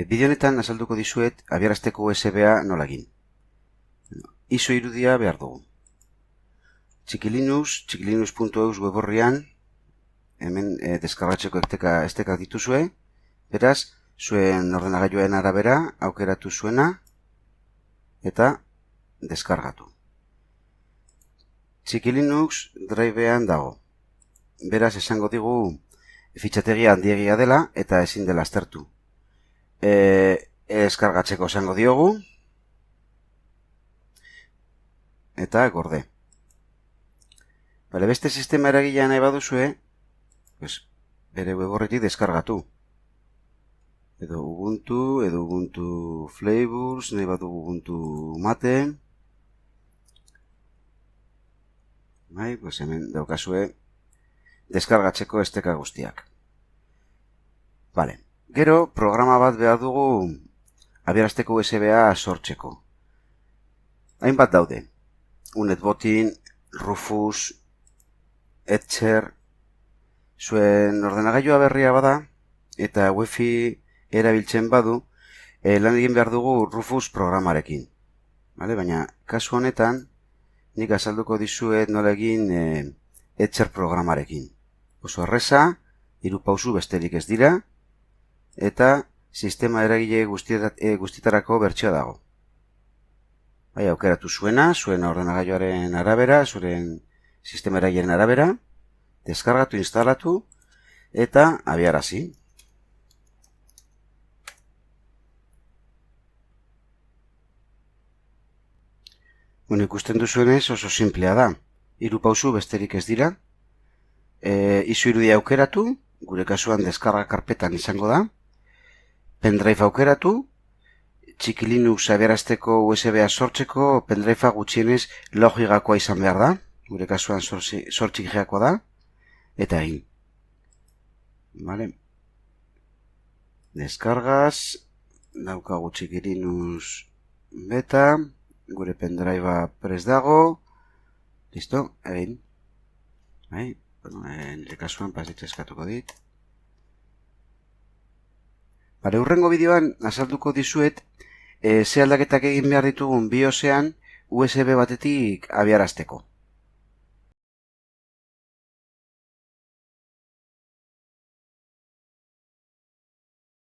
Bideo honetan azalduko dizuet abiarazteko USB-a nola egin. ISO irudia behar dugu. txikilinux.eus web orrian, hemen deskargatzeko estekak dituzue, beraz, zuen ordenagailuen arabera aukeratu zuena eta deskargatu. Txikilinux drivean dago. Beraz, esango digu fitxategia handiegia dela eta ezin dela aztertu. Eskargatzeko esango diogu eta gorde. Beste sistema eragilea nahi baduzue, bere web horretik deskargatu. Edo Ubuntu Flavors, nahi badu Ubuntu Mate. Hemen daukazue deskargatzeko esteka guztiak. Gero, programa bat behar dugu abiarazteko USB-a sortzeko. Hainbat daude. Unetbottin, Rufus, Etcher. Zuen ordenagailua berria bada eta Wi-Fi erabiltzen badu, lan egin behar dugu Rufus programarekin. Baina, kasu honetan, nik azalduko dizuet nola egin Etcher programarekin. Oso erreza, 3 pausu besterik ez dira, eta sistema eragile guztietarako bertsioa dago. Aukeratu zuena, zuen ordenagailuaren arabera, zuen sistema eragileen arabera, deskargatu, instalatu, eta abiarazi. Ikusten duzuenez oso simplea da. 3 pausu besterik ez dira. ISO irudia aukeratu, gure kasuan deskarga karpetan izango da. Pendrive aukeratu, Txikilinux abiarazteko USB-a sortzeko pendrive-a gutxienez 4 gigakoa izan behar da. Gure kasuan 8 gigakoa da. Eta egin. Deskargaz, daukagu Txikilinux beta. Gure pendrive-a prest dago. Listo, egin. Nire kasuan pasitxe eskatuko dit. Hurrengo bideoan azalduko dizuet ze aldaketak egin behar ditugun BIOS-ean USB batetik abiarazteko.